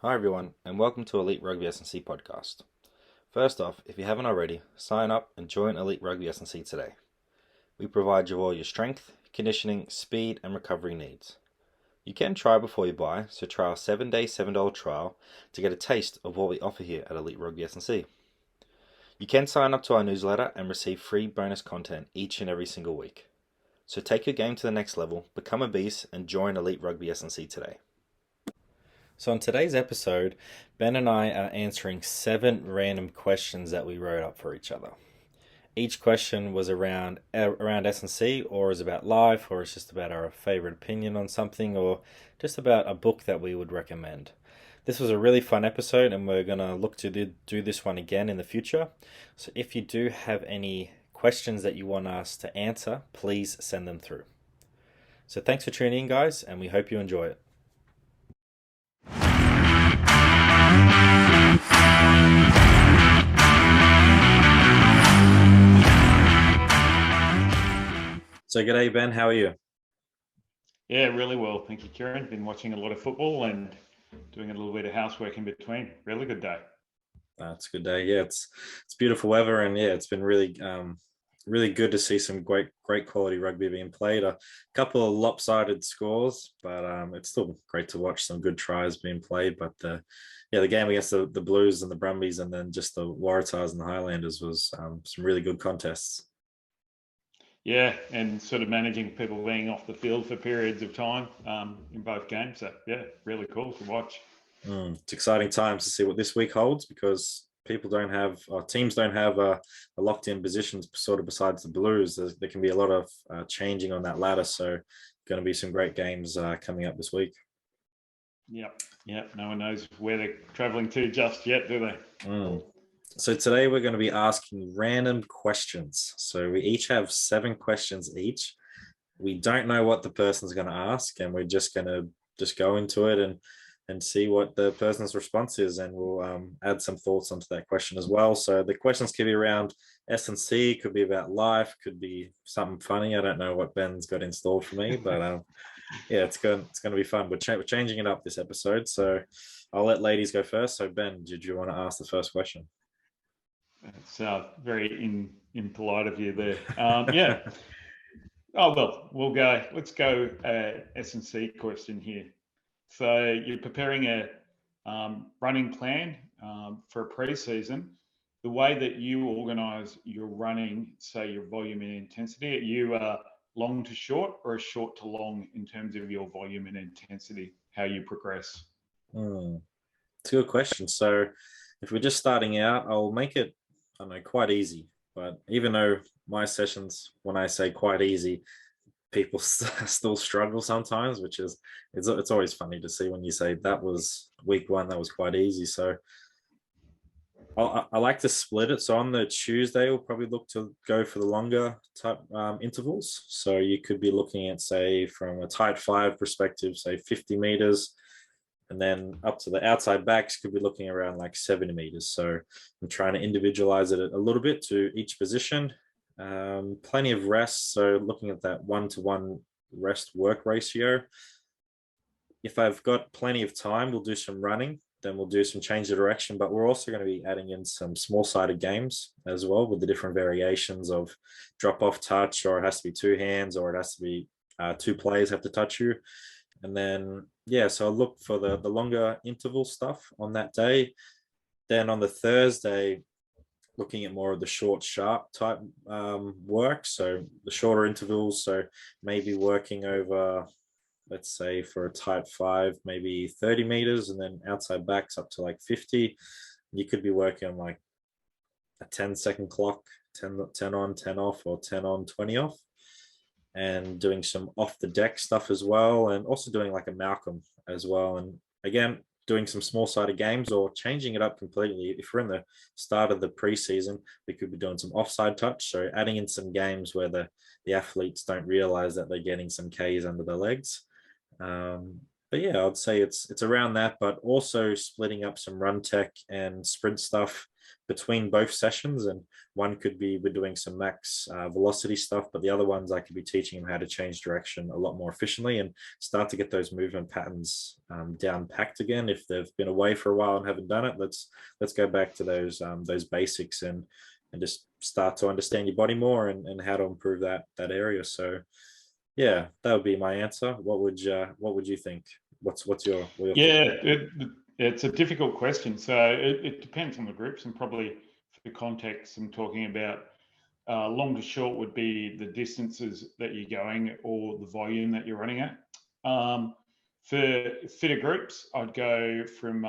Hi everyone, and welcome to Elite Rugby S&C podcast. First off, if you haven't already, sign up and join Elite Rugby S&C today. We provide you all your strength, conditioning, speed, and recovery needs. You can try before you buy, so try our 7-day $7 trial to get a taste of what we offer here at Elite Rugby S&C. You can sign up to our newsletter and receive free bonus content each and every single week. So take your game to the next level, become a beast, and join Elite Rugby S&C today. So in today's episode, Ben and I are answering 7 random questions that we wrote up for each other. Each question was around S&C, or is about life, or it's just about our favorite opinion on something, or just about a book that we would recommend. This was a really fun episode, and we're going to look to do this one again in the future. So if you do have any questions that you want us to answer, please send them through. So thanks for tuning in, guys, and we hope you enjoy it. So g'day Ben, how are you? Yeah, really well. Thank you, Kieren. Been watching a lot of football and doing a little bit of housework in between. Really good day. It's a good day. Yeah, it's beautiful weather, and yeah, it's been really good to see some great quality rugby being played. A couple of lopsided scores, but it's still great to watch some good tries being played. But the game against the Blues and the Brumbies, and then just the Waratahs and the Highlanders was some really good contests. Yeah, and sort of managing people being off the field for periods of time in both games. So yeah, really cool to watch. It's exciting times to see what this week holds, because teams don't have a locked in positions sort of besides the Blues. There can be a lot of changing on that ladder. So going to be some great games coming up this week. Yep. No one knows where they're travelling to just yet, do they? So today we're going to be asking random questions. So we each have 7 questions each. We don't know what the person's going to ask, and we're just going to go into it and see what the person's response is, and we'll add some thoughts onto that question as well. So the questions could be around S&C, could be about life, could be something funny. I don't know what Ben's got installed for me, but yeah, it's going to be fun. We're changing it up this episode, so I'll let ladies go first. So Ben, did you want to ask the first question? It's very impolite of you there. Yeah. Oh well, Let's go S&C question here. So you're preparing a running plan for a pre-season. The way that you organise your running, say your volume and intensity, are you long to short or a short to long in terms of your volume and intensity, how you progress? It's a good question. So if we're just starting out, I'll make it, I don't know, quite easy. But even though my sessions, when I say quite easy, people still struggle sometimes, which is it's always funny to see when you say that was week 1, that was quite easy. So I like to split it. So on the Tuesday, we'll probably look to go for the longer type intervals. So you could be looking at, say, from a tight 5 perspective, say 50 meters, and then up to the outside backs could be looking around like 70 meters. So I'm trying to individualize it a little bit to each position. Plenty of rest. So looking at that 1-to-1 rest work ratio. If I've got plenty of time, we'll do some running. Then we'll do some change of direction, but we're also going to be adding in some small-sided games as well, with the different variations of drop-off touch, or it has to be 2 hands, or it has to be 2 players have to touch you. And then, yeah, so I'll look for the longer interval stuff on that day. Then on the Thursday, looking at more of the short, sharp type work. So the shorter intervals, so maybe working over, let's say for a tight 5, maybe 30 meters, and then outside backs up to like 50. You could be working on like a 10-second clock, 10 on, 10 off, or 10 on, 20 off, and doing some off the deck stuff as well, and also doing like a Malcolm as well. And again, doing some small-sided games, or changing it up completely. If we're in the start of the preseason, we could be doing some offside touch, so adding in some games where the athletes don't realize that they're getting some Ks under their legs. But yeah, I'd say it's around that, but also splitting up some run tech and sprint stuff between both sessions. And one could be we're doing some max velocity stuff, but the other ones I could be teaching them how to change direction a lot more efficiently and start to get those movement patterns down packed again. If they've been away for a while and haven't done it, let's go back to those basics and just start to understand your body more and how to improve that area. So yeah, that would be my answer. What would you think? What's your yeah, it's a difficult question. So it depends on the groups, and probably for the context I'm talking about, long to short would be the distances that you're going or the volume that you're running at. For fitter groups, I'd go from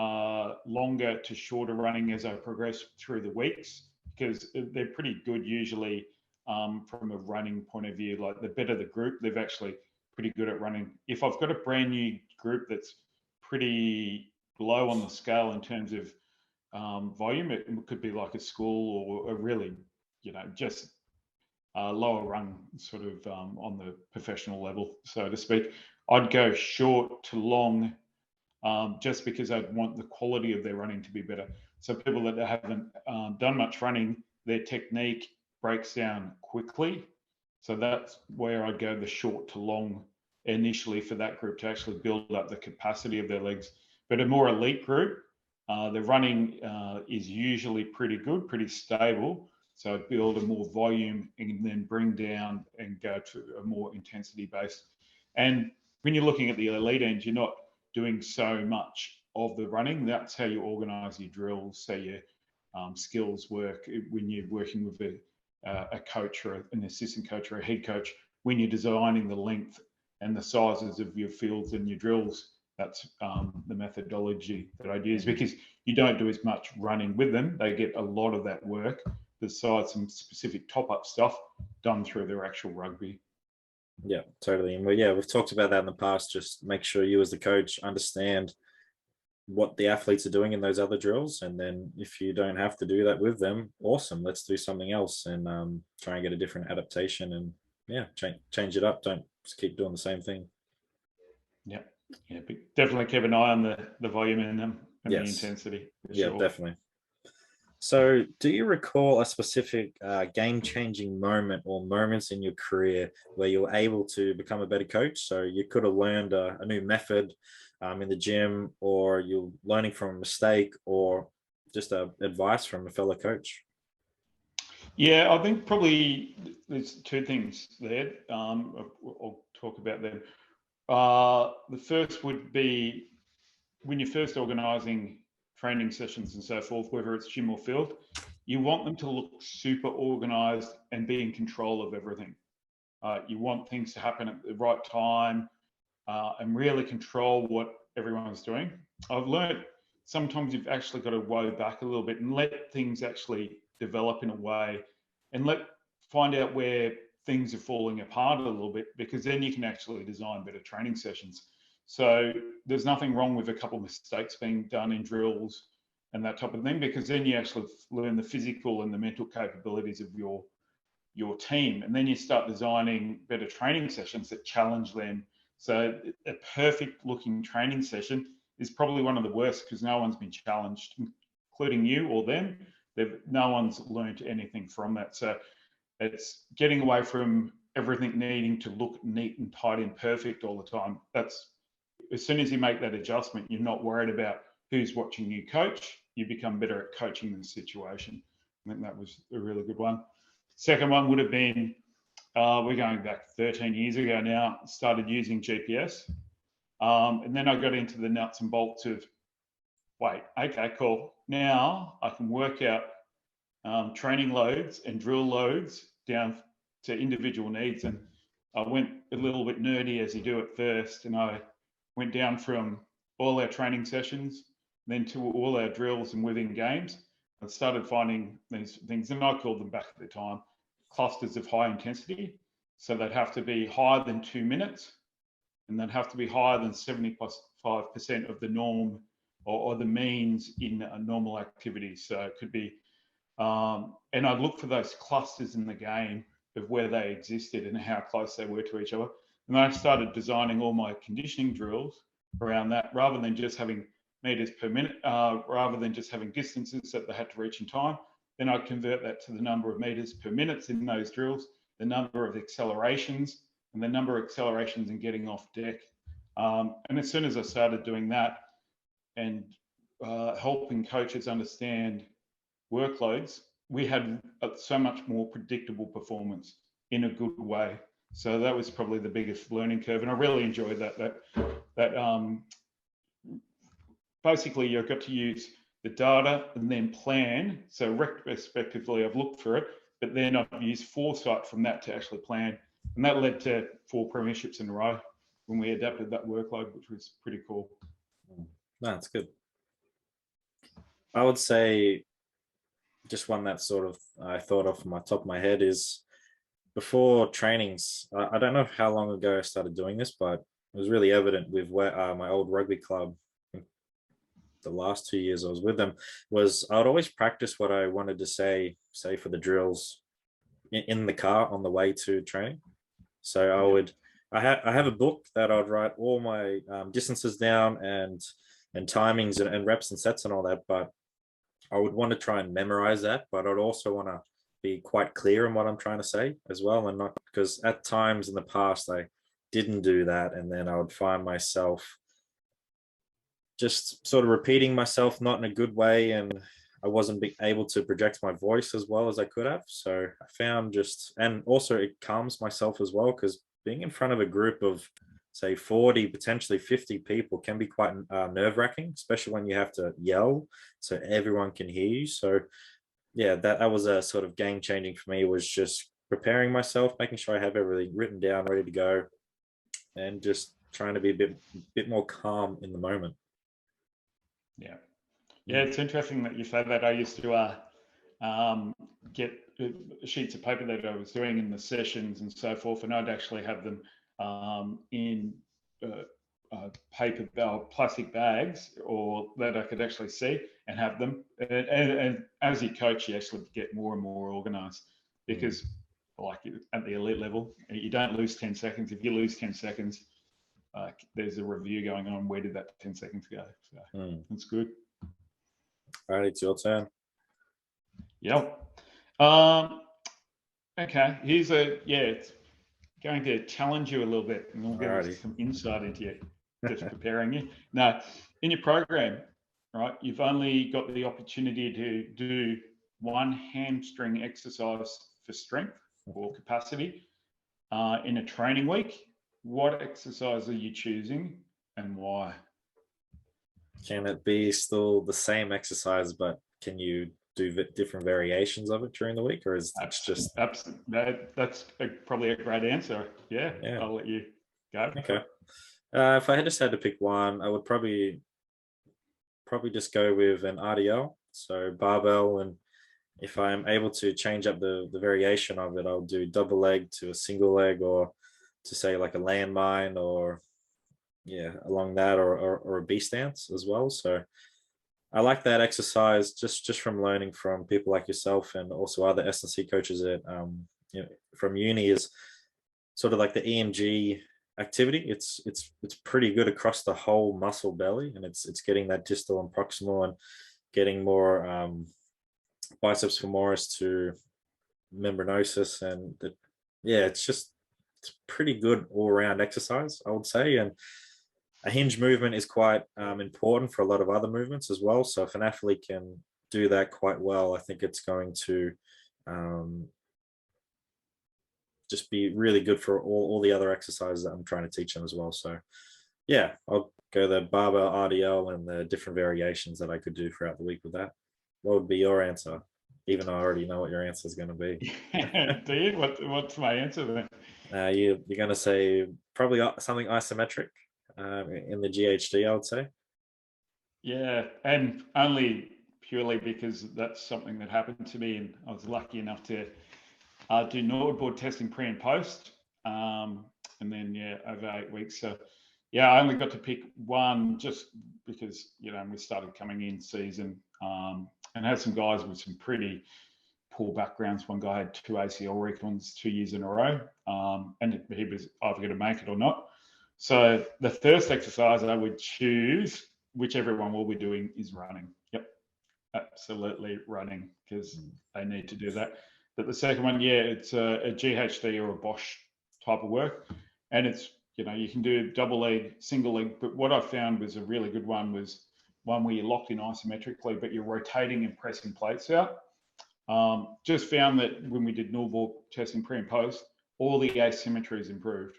longer to shorter running as I progress through the weeks, because they're pretty good usually from a running point of view. Like the better the group, they're actually pretty good at running. If I've got a brand new group that's pretty low on the scale in terms of volume, it could be like a school or a really, just lower run sort of on the professional level, so to speak. I'd go short to long just because I'd want the quality of their running to be better. So people that haven't done much running, their technique breaks down quickly. So that's where I'd go the short to long initially for that group to actually build up the capacity of their legs. But a more elite group, the running is usually pretty good, pretty stable. So build a more volume and then bring down and go to a more intensity base. And when you're looking at the elite end, you're not doing so much of the running. That's how you organize your drills, so your skills work when you're working with a coach or an assistant coach or a head coach. When you're designing the length and the sizes of your fields and your drills, that's the methodology that I'd use, because you don't do as much running with them. They get a lot of that work besides some specific top-up stuff done through their actual rugby. Yeah, totally. And we've talked about that in the past. Just make sure you as the coach understand what the athletes are doing in those other drills, and then if you don't have to do that with them, awesome, let's do something else and try and get a different adaptation and change it up. Don't just keep doing the same thing. Yeah, but definitely keep an eye on the volume in them and the intensity. Yeah, sure. Definitely. So do you recall a specific game-changing moment or moments in your career where you were able to become a better coach? So you could have learned a new method in the gym, or you're learning from a mistake, or just advice from a fellow coach? Yeah, I think probably there's two things there. I'll talk about them. The first would be when you're first organising training sessions and so forth, whether it's gym or field, you want them to look super organised and be in control of everything. You want things to happen at the right time and really control what everyone's doing. I've learned sometimes you've actually got to woe back a little bit and let things actually develop in a way, and find out where things are falling apart a little bit, because then you can actually design better training sessions. So there's nothing wrong with a couple of mistakes being done in drills and that type of thing, because then you actually learn the physical and the mental capabilities of your team, and then you start designing better training sessions that challenge them. So a perfect looking training session is probably one of the worst, because no one's been challenged, including you or them. No one's learned anything from that. So it's getting away from everything needing to look neat and tidy and perfect all the time. That's, as soon as you make that adjustment, you're not worried about who's watching you coach. You become better at coaching the situation. I think that was a really good one. Second one would have been, we're going back 13 years ago now, started using GPS. And then I got into the nuts and bolts of, wait, okay, cool. Now I can work out training loads and drill loads down to individual needs. And I went a little bit nerdy, as you do at first, and I went down from all our training sessions, then to all our drills and within games. I started finding these things, and I called them back at the time clusters of high intensity. So they'd have to be higher than 2 minutes, and they'd have to be higher than 75% of the norm or the means in a normal activity. So it could be, and I'd look for those clusters in the game of where they existed and how close they were to each other. And I started designing all my conditioning drills around that, rather than just having meters per minute, rather than just having distances that they had to reach in time. Then I'd convert that to the number of meters per minute in those drills, the number of accelerations, and the number of accelerations in getting off deck. And as soon as I started doing that and helping coaches understand workloads, we had so much more predictable performance in a good way. So that was probably the biggest learning curve, and I really enjoyed that. Basically, you've got to use the data and then plan. So retrospectively, I've looked for it, but then I've used foresight from that to actually plan, and that led to 4 premierships in a row when we adapted that workload, which was pretty cool. No, that's good. I would say just one that sort of I thought of from my top of my head is before trainings. I don't know how long ago I started doing this, but it was really evident with where my old rugby club. The last 2 years I was with them, was I would always practice what I wanted to say for the drills in the car on the way to training. So I have a book that I'd write all my distances down and timings and reps and sets and all that, but I would want to try and memorize that, but I'd also want to be quite clear on what I'm trying to say as well, and not, because at times in the past I didn't do that, and then I would find myself just sort of repeating myself, not in a good way, and I wasn't able to project my voice as well as I could have. So I found and also it calms myself as well, because being in front of a group of say 40, potentially 50 people can be quite nerve-wracking, especially when you have to yell so everyone can hear you. So yeah, that was a sort of game changing for me, was just preparing myself, making sure I have everything written down, ready to go, and just trying to be a bit more calm in the moment. Yeah, it's interesting that you say that. I used to get sheets of paper that I was doing in the sessions and so forth, and I'd actually have them in paper plastic bags, or that I could actually see and have them. And as you coach, you actually get more and more organized, because like at the elite level, you don't lose 10 seconds. If you lose 10 seconds, there's a review going on. Where did that 10 seconds go? So that's good. All right, it's your turn. Yep. Okay. It's going to challenge you a little bit, and we'll get some insight into you, just preparing you. Now, in your program, right, you've only got the opportunity to do one hamstring exercise for strength or capacity in a training week. What exercise are you choosing and why? Can it be still the same exercise, but can you do different variations of it during the week, or is it just that's probably a great answer? Yeah, I'll let you go. Okay. If I just had to pick one, I would probably just go with an RDL, so barbell, and if I'm able to change up the variation of it, I'll do double leg to a single leg, or to say like a landmine, or along that, or a B stance as well. So I like that exercise just from learning from people like yourself, and also other S&C coaches at from uni, is sort of like the EMG activity. It's pretty good across the whole muscle belly, and it's getting that distal and proximal, and getting more biceps femoris to membranosus, and it's pretty good all-around exercise, I would say. And a hinge movement is quite important for a lot of other movements as well. So if an athlete can do that quite well, I think it's going to just be really good for all the other exercises that I'm trying to teach them as well. So yeah, I'll go the barbell RDL and the different variations that I could do throughout the week with that. What would be your answer? Even though I already know what your answer is going to be. Do you? What's my answer then? You're going to say probably something isometric in the GHD, I would say. Yeah, and only purely because that's something that happened to me, and I was lucky enough to do NordBoard testing pre and post, and then over 8 weeks. So I only got to pick one just because we started coming in season, and had some guys with some pretty poor backgrounds. One guy had 2 ACL recons 2 years in a row, and he was either going to make it or not. So the first exercise I would choose which everyone will be doing, is running. Yep, absolutely running, because they need to do that. But the second one, yeah, it's a GHD or a Bosch type of work, and it's, you can do double leg, single leg. But what I found was a really good one was one where you're locked in isometrically, but you're rotating and pressing plates out. Just found that when we did null ball testing pre and post, all the asymmetries improved.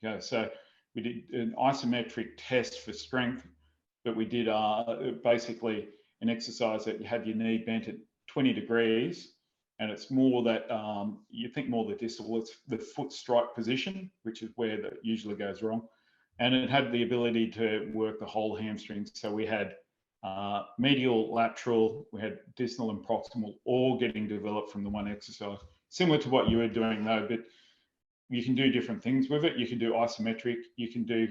Okay, so we did an isometric test for strength, but we did basically an exercise that you have your knee bent at 20 degrees, and it's more that you think more the distal, it's the foot strike position, which is where that usually goes wrong. And it had the ability to work the whole hamstring. So we had medial, lateral, we had distal and proximal, all getting developed from the one exercise. Similar to what you were doing though, but you can do different things with it. You can do isometric, you can do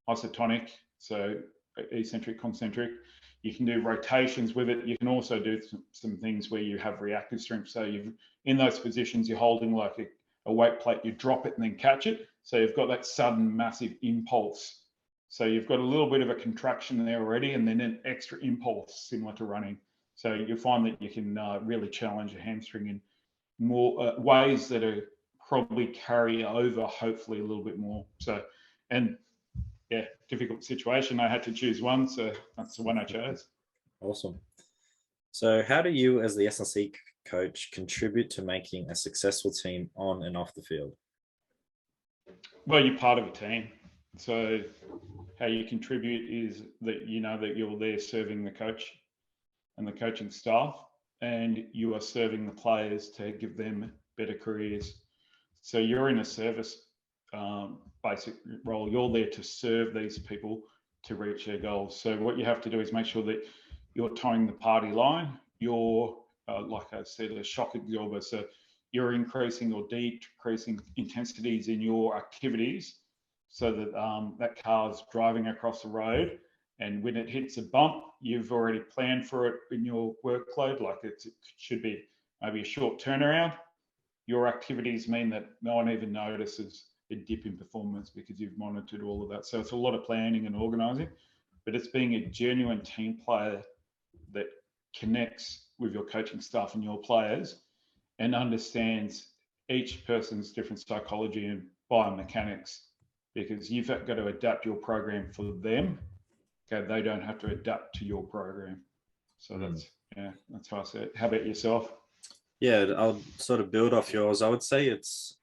isotonic, so eccentric, concentric. You can do rotations with it. You can also do some things where you have reactive strength. So you've, in those positions, you're holding like a weight plate, you drop it and then catch it. So you've got that sudden massive impulse. So you've got a little bit of a contraction there already, and then an extra impulse similar to running. So you'll find that you can really challenge a hamstring in more ways that are probably carry over, hopefully a little bit more. So, and yeah, difficult situation. I had to choose one, so that's the one I chose. Awesome. So how do you, as the S&C coach, contribute to making a successful team on and off the field? Well, you're part of a team. So how you contribute is that you know that you're there serving the coach and the coaching staff, and you are serving the players to give them better careers. So you're in a service basic role. You're there to serve these people to reach their goals. So what you have to do is make sure that you're towing the party line. You're, like I said, a shock absorber. So you're increasing or decreasing intensities in your activities so that that car's driving across the road, and when it hits a bump, you've already planned for it in your workload. Like it should be maybe a short turnaround. Your activities mean that no one even notices a dip in performance because you've monitored all of that. So it's a lot of planning and organising, but it's being a genuine team player that connects with your coaching staff and your players and understands each person's different psychology and biomechanics, because you've got to adapt your program for them. Okay, they don't have to adapt to your program. So that's how I say it. How about yourself? Yeah, I'll sort of build off yours. I would say it's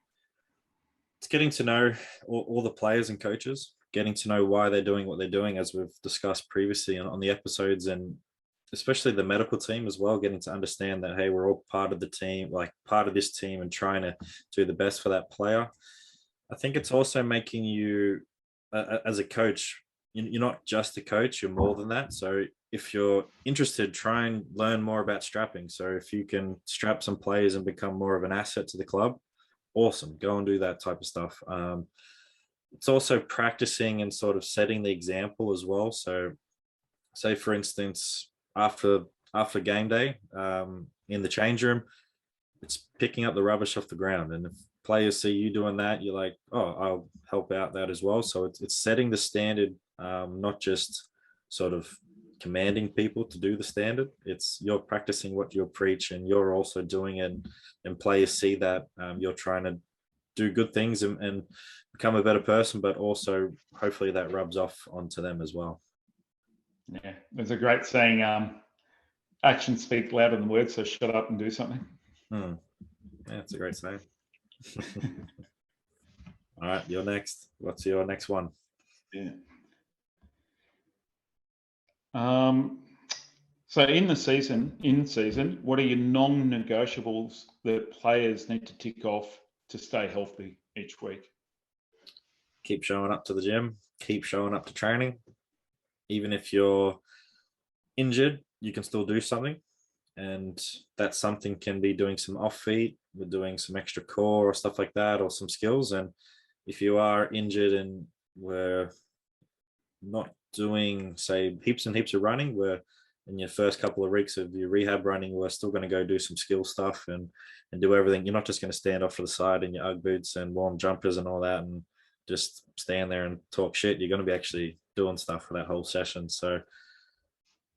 getting to know all the players and coaches, getting to know why they're doing what they're doing, as we've discussed previously on the episodes, and especially the medical team as well, getting to understand that, hey, we're all part of the team, like part of this team, and trying to do the best for that player. I think it's also making you, as a coach, you're not just a coach, you're more than that. So if you're interested, try and learn more about strapping. So if you can strap some players and become more of an asset to the club, awesome, go and do that type of stuff. It's also practicing and sort of setting the example as well. So say, for instance, after game day, in the change room, it's picking up the rubbish off the ground. And if players see you doing that, you're like, oh, I'll help out that as well. So it's setting the standard, not just sort of commanding people to do the standard. It's you're practicing what you preach, and you're also doing it, and players see that you're trying to do good things and become a better person, but also hopefully that rubs off onto them as well. Yeah, there's a great saying, actions speak louder than words, so shut up and do something. Yeah, it's a great saying. All right, you're next. What's your next one? Yeah. So in season, what are your non-negotiables that players need to tick off to stay healthy each week? Keep showing up to the gym, keep showing up to training. Even if you're injured, you can still do something. And that something can be doing some off feet, we're doing some extra core or stuff like that, or some skills. And if you are injured and we're not doing, say, heaps and heaps of running, where in your first couple of weeks of your rehab running, we're still going to go do some skill stuff and do everything. You're not just going to stand off to the side in your UGG boots and warm jumpers and all that and just stand there and talk shit. You're going to be actually doing stuff for that whole session. So,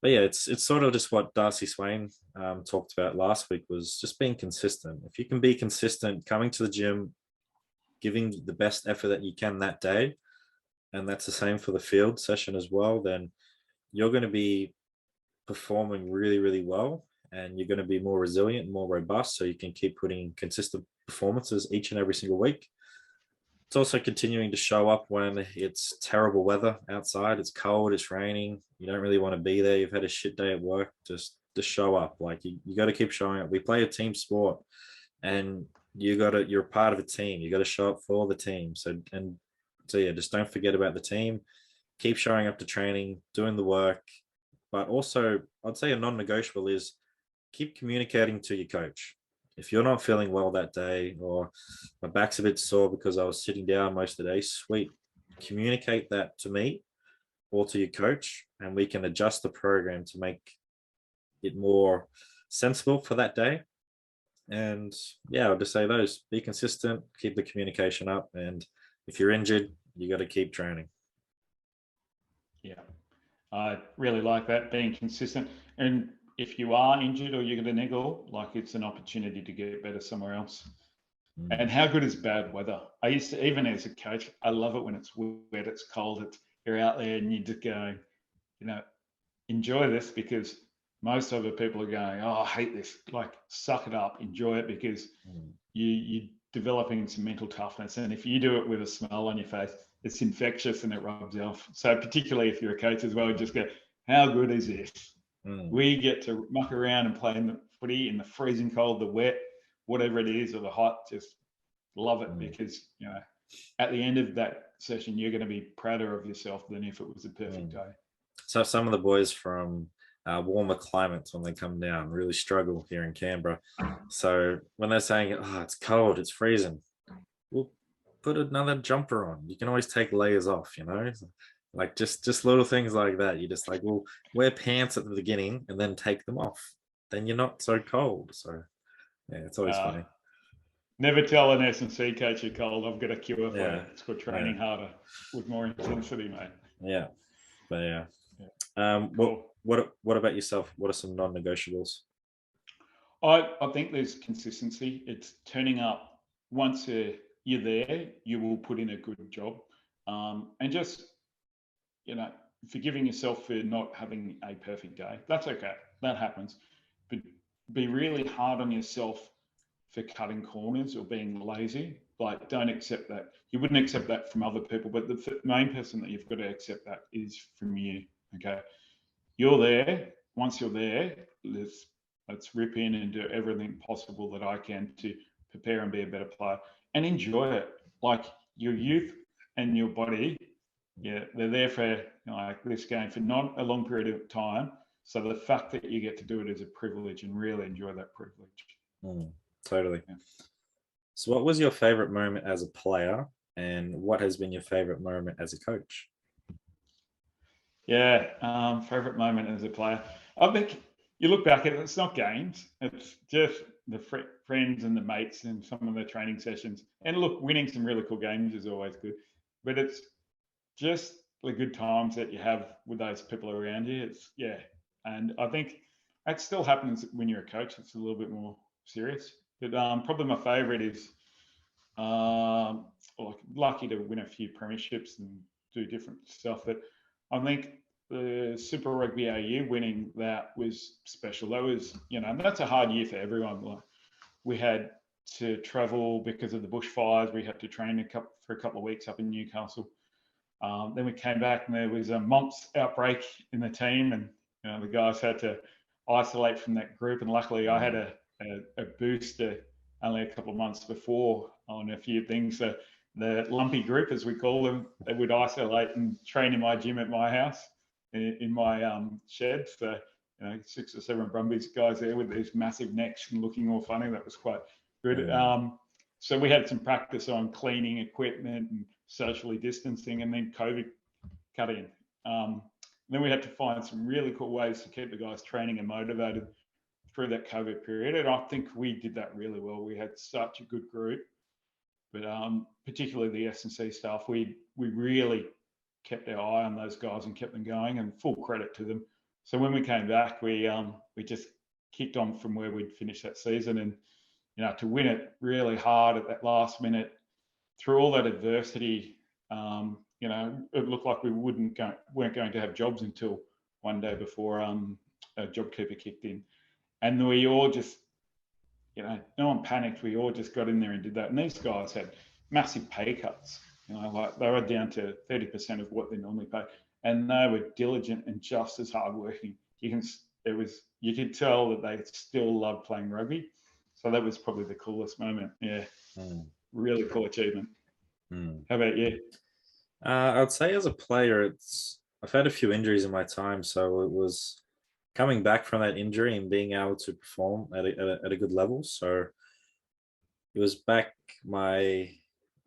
but yeah, it's sort of just what Darcy Swain talked about last week, was just being consistent. If you can be consistent, coming to the gym, giving the best effort that you can that day, and that's the same for the field session as well, then you're going to be performing really, really well, and you're going to be more resilient and more robust, so you can keep putting consistent performances each and every single week. It's also continuing to show up when it's terrible weather outside. It's cold, it's raining, you don't really want to be there, you've had a shit day at work. Just show up. Like, you got to keep showing up. We play a team sport, and you're a part of a team. You got to show up for the team. So yeah, just don't forget about the team. Keep showing up to training, doing the work. But also, I'd say a non-negotiable is keep communicating to your coach. If you're not feeling well that day, or my back's a bit sore because I was sitting down most of the day, sweet, communicate that to me or to your coach, and we can adjust the program to make it more sensible for that day. And yeah, I'll just say those: be consistent, keep the communication up, and if you're injured, you got to keep training. Yeah, I really like that, being consistent. And if you are injured or you get a niggle, like, it's an opportunity to get better somewhere else. And how good is bad weather? I used to, even as a coach, I love it when it's wet, it's cold, you're out there and you just go, enjoy this, because most other people are going, oh, I hate this. Like, suck it up, enjoy it, because you're developing some mental toughness. And if you do it with a smile on your face, it's infectious and it rubs off. So particularly if you're a coach as well, just go, how good is this? We get to muck around and play in the footy in the freezing cold, the wet, whatever it is, or the hot. Just love it, because at the end of that session, you're going to be prouder of yourself than if it was a perfect day. So some of the boys from warmer climates, when they come down, really struggle here in Canberra. So when they're saying, oh, it's cold, it's freezing, well, put another jumper on. You can always take layers off, like just little things like that. You just like, well, wear pants at the beginning and then take them off. Then you're not so cold. So yeah, it's always funny. Never tell an S&C coach you're cold. I've got a cure for you. It's called training harder with more intensity, mate. Yeah, but yeah. Cool. What about yourself? What are some non-negotiables? I think there's consistency. It's turning up. Once you're there, you will put in a good job, and just forgiving yourself for not having a perfect day. That's okay. That happens. But be really hard on yourself for cutting corners or being lazy. Like, don't accept that. You wouldn't accept that from other people, but the main person that you've got to accept that is from you. Okay, you're there. Once you're there, let's rip in and do everything possible that I can to prepare and be a better player, and enjoy it. Like, your youth and your body, they're there for like this game for not a long period of time. So the fact that you get to do it is a privilege, and really enjoy that privilege. Totally. Yeah. So what was your favorite moment as a player, and what has been your favorite moment as a coach? Yeah, favorite moment as a player. I think you look back at it, it's not games. It's just the friends and the mates and some of the training sessions. And look, winning some really cool games is always good. But it's just the good times that you have with those people around you. And I think that still happens when you're a coach. It's a little bit more serious. But probably my favorite is lucky to win a few premierships and do different stuff. But I think the Super Rugby AU winning that was special. That was, that's a hard year for everyone. Like, we had to travel because of the bushfires. We had to train for a couple of weeks up in Newcastle. Then we came back and there was a mumps outbreak in the team, and the guys had to isolate from that group. And luckily, I had a booster only a couple of months before on a few things. So the lumpy group, as we call them, they would isolate and train in my gym at my house, in my shed. So 6 or 7 Brumbies guys there with these massive necks and looking all funny. That was quite good. So we had some practice on cleaning equipment and socially distancing, and then COVID cut in. Then we had to find some really cool ways to keep the guys training and motivated through that COVID period. And I think we did that really well. We had such a good group, but particularly the S&C staff, we really kept our eye on those guys and kept them going, and full credit to them. So when we came back, we just kicked on from where we'd finished that season, and to win it really hard at that last minute through all that adversity. It looked like we weren't going to have jobs until one day before a JobKeeper kicked in, and we all just, no one panicked. We all just got in there and did that. And these guys had massive pay cuts. Like they were down to 30% of what they normally pay, and they were diligent and just as hardworking. You could tell that they still loved playing rugby. So that was probably the coolest moment. Yeah, really cool achievement. How about you? I'd say as a player, I've had a few injuries in my time, so it was coming back from that injury and being able to perform at a good level. So it was back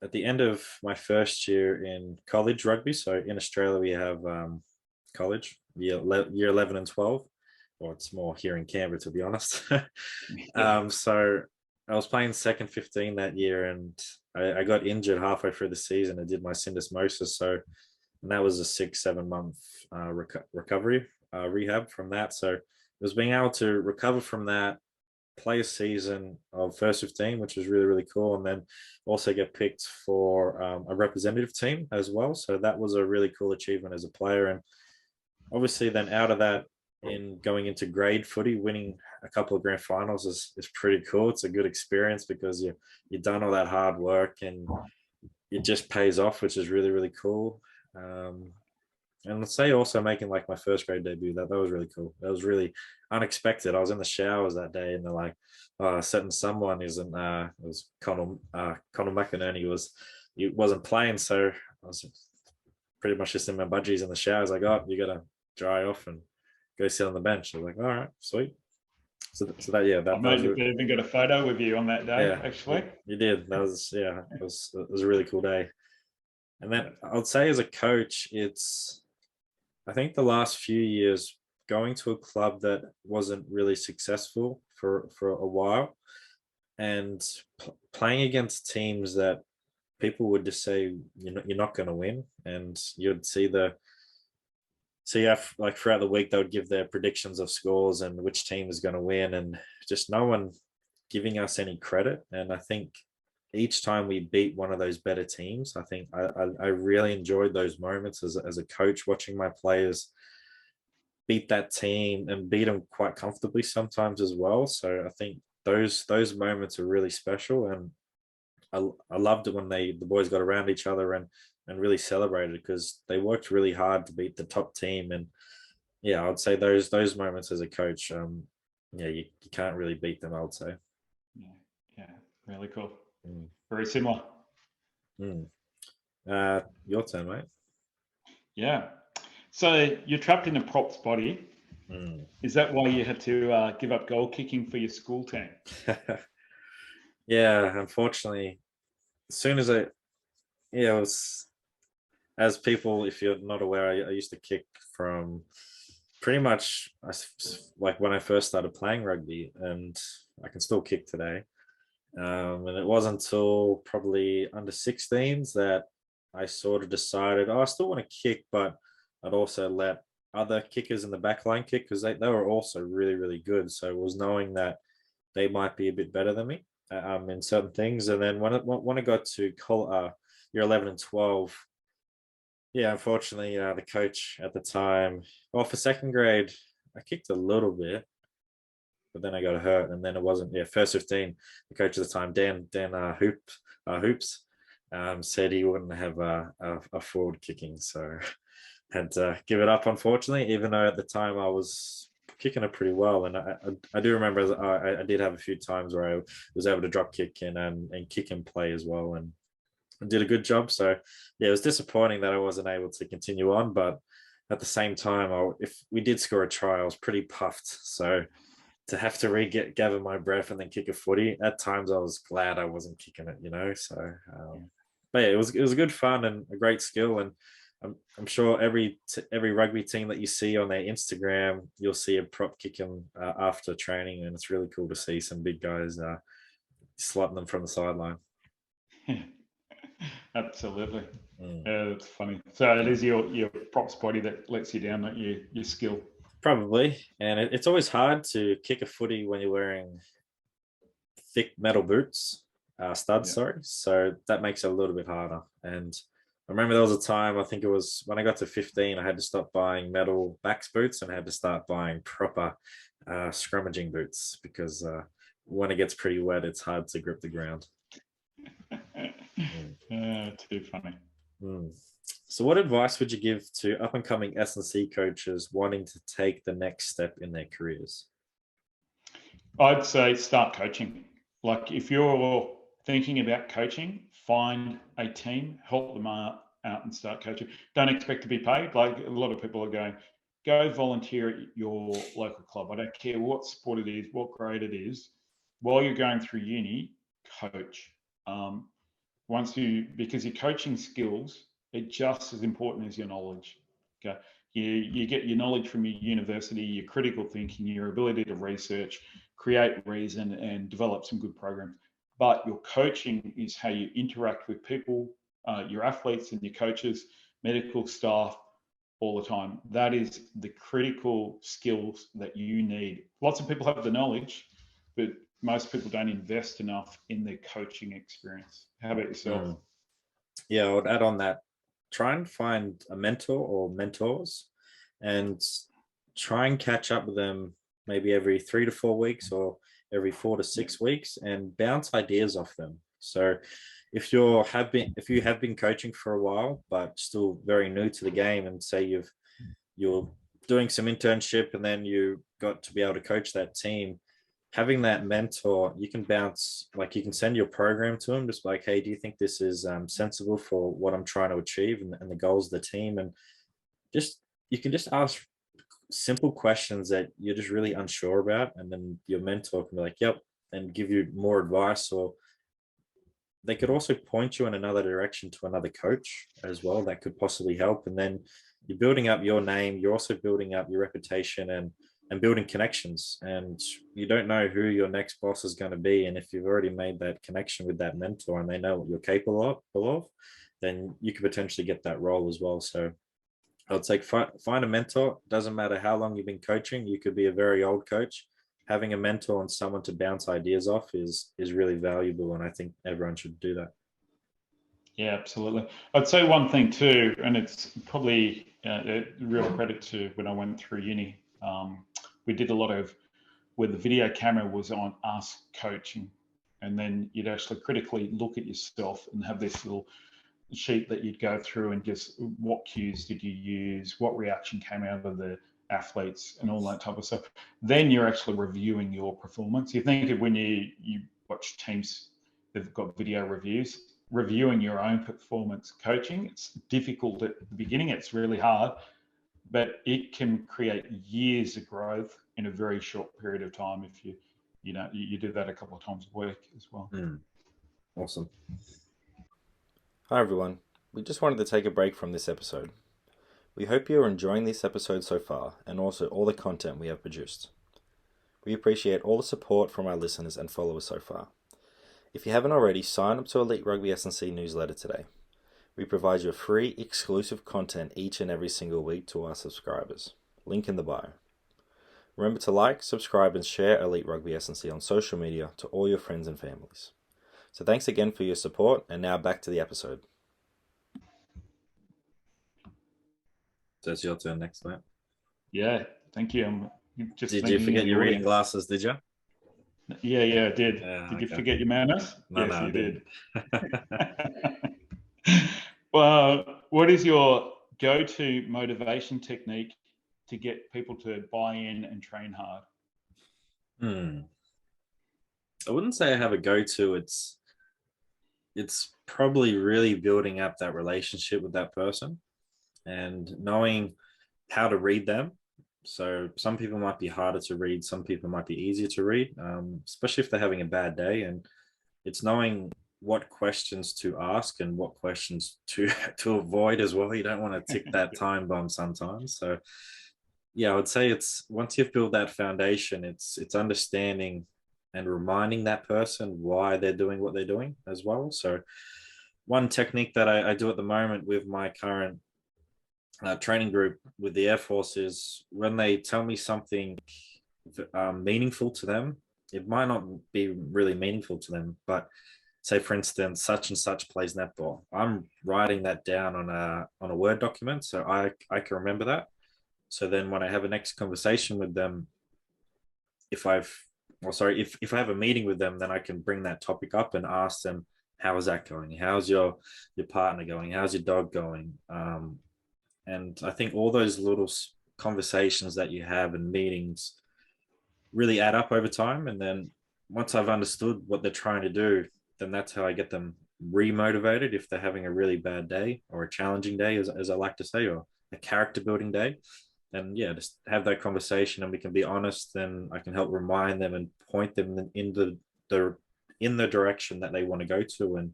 at the end of my first year in college rugby. So in Australia, we have college, year 11 and 12, or it's more here in Canberra, to be honest. So I was playing second 15 that year, and I got injured halfway through the season. I did my syndesmosis, and that was a 6-7 month recovery rehab from that. So it was being able to recover from that, play a season of first 15, which was really, really cool, and then also get picked for a representative team as well. So that was a really cool achievement as a player. And obviously then out of that, in going into grade footy, winning a couple of grand finals is pretty cool. It's a good experience because you've done all that hard work and it just pays off, which is really, really cool. And let's say also making like my first grade debut, that was really cool. That was really unexpected. I was in the showers that day and they're like, certain someone isn't, it was Connell McInerney he wasn't playing. So I was pretty much just in my budgies in the showers. Like, you got to dry off and go sit on the bench. I was like, all right, sweet. So that, yeah, that I even got a photo with you on that day, actually. You did. That was, it was a really cool day. And then I would say as a coach, I think the last few years going to a club that wasn't really successful for a while and playing against teams that people would just say, you're not going to win. And you'd see like throughout the week, they would give their predictions of scores and which team is going to win, and just no one giving us any credit. And I think each time we beat one of those better teams, I think I really enjoyed those moments as a coach, watching my players beat that team and beat them quite comfortably sometimes as well. So I think those moments are really special, and I loved it when the boys got around each other and really celebrated, because they worked really hard to beat the top team. And yeah, I would say those moments as a coach, you can't really beat them, I would say. Yeah, really cool. Very similar. Your turn, mate. Yeah. So you're trapped in a props body. Is that why you had to give up goal kicking for your school team? Yeah, unfortunately, as soon as it was, as people, if you're not aware, I used to kick from pretty much like when I first started playing rugby, and I can still kick today. And it wasn't until probably under 16s that I sort of decided, I still want to kick, but I'd also let other kickers in the back line kick, because they were also really, really good. So it was knowing that they might be a bit better than me in certain things. And then when I got to year 11 and 12, yeah, unfortunately, the coach at the time, well, for second grade, I kicked a little bit, but then I got hurt, and then it wasn't. Yeah, first 15, the coach at the time, Dan Hoops, said he wouldn't have a forward kicking, so had to give it up, unfortunately. Even though at the time I was kicking it pretty well, and I do remember I did have a few times where I was able to drop kick and kick and play as well, and did a good job. So yeah, it was disappointing that I wasn't able to continue on, but at the same time, if we did score a try, I was pretty puffed. So to have to gather my breath and then kick a footy, at times I was glad I wasn't kicking it, so but yeah, it was good fun and a great skill. And I'm sure every rugby team that you see on their Instagram, you'll see a prop kicking after training, and it's really cool to see some big guys slotting them from the sideline. Absolutely. That's funny. So it is your props body that lets you down, not your skill. Probably. And it's always hard to kick a footy when you're wearing thick metal boots, studs, sorry. So that makes it a little bit harder. And I remember there was a time, I think it was when I got to 15, I had to stop buying metal backs boots and I had to start buying proper scrummaging boots because when it gets pretty wet, it's hard to grip the ground. Too funny. So what advice would you give to up-and-coming S&C coaches wanting to take the next step in their careers? I'd say start coaching. Like if you're thinking about coaching, find a team, help them out and start coaching. Don't expect to be paid. Like a lot of people are going, go volunteer at your local club. I don't care what sport it is, what grade it is. While you're going through uni, coach. Because your coaching skills are just as important as your knowledge. Okay, you get your knowledge from your university, your critical thinking, your ability to research, create reason, and develop some good programs. But your coaching is how you interact with people, your athletes and your coaches, medical staff, all the time. That is the critical skills that you need. Lots of people have the knowledge, but most people don't invest enough in their coaching experience. How about yourself? Yeah, I would add on that. Try and find a mentor or mentors and try and catch up with them maybe every 3 to 4 weeks or every 4 to 6 weeks and bounce ideas off them. So if you have been coaching for a while but still very new to the game, and say you're doing some internship and then you got to be able to coach that team, having that mentor, you can bounce, like you can send your program to them, just like, hey, do you think this is sensible for what I'm trying to achieve and the goals of the team? And you can just ask simple questions that you're just really unsure about, and then your mentor can be like, yep, and give you more advice. Or they could also point you in another direction to another coach as well that could possibly help. And then you're building up your name, you're also building up your reputation and building connections, and you don't know who your next boss is going to be. And if you've already made that connection with that mentor and they know what you're capable of, then you could potentially get that role as well. So I would say find a mentor. Doesn't matter how long you've been coaching. You could be a very old coach. Having a mentor and someone to bounce ideas off is really valuable, and I think everyone should do that. Yeah, absolutely. I'd say one thing too, and it's probably a real credit to when I went through uni. We did a lot of where the video camera was on us coaching, and then you'd actually critically look at yourself and have this little sheet that you'd go through and just what cues did you use, what reaction came out of the athletes, and all that type of stuff. Then you're actually reviewing your performance. You think of when you watch teams that've got video reviews, reviewing your own performance coaching, it's difficult at the beginning, it's really hard, but it can create years of growth in a very short period of time if you do that a couple of times a week as well. Awesome. Hi everyone, we just wanted to take a break from this episode. We hope you are enjoying this episode so far, and also all the content we have produced. We appreciate all the support from our listeners and followers so far. If you haven't already, sign up to Elite Rugby SandC newsletter today. We provide you free, exclusive content each and every single week to our subscribers. Link in the bio. Remember to like, subscribe, and share Elite Rugby SandC on social media to all your friends and families. So thanks again for your support, and now back to the episode. So it's your turn next, mate. Yeah, thank you. Did you forget your reading glasses, did you? Yeah, I did. Did you forget your manners? No, yes, no, you did. Well, what is your go-to motivation technique to get people to buy in and train hard? I wouldn't say I have a go-to. It's probably really building up that relationship with that person and knowing how to read them. So some people might be harder to read, some people might be easier to read, especially if they're having a bad day. And it's knowing what questions to ask and what questions to avoid as well. You don't want to tick that time bomb sometimes. So yeah, I would say it's once you've built that foundation, it's understanding and reminding that person why they're doing what they're doing as well. So one technique that I do at the moment with my current training group with the Air Force is when they tell me something meaningful to them, it might not be really meaningful to them, but say for instance, such and such plays netball. I'm writing that down on a Word document so I can remember that. So then when I have a next conversation with them, if I have a meeting with them, then I can bring that topic up and ask them, how is that going? How's your partner going? How's your dog going? And I think all those little conversations that you have and meetings really add up over time. And then once I've understood what they're trying to do, then that's how I get them remotivated if they're having a really bad day or a challenging day, as I like to say, or a character building day. And yeah, just have that conversation and we can be honest, and I can help remind them and point them in the direction that they want to go to. And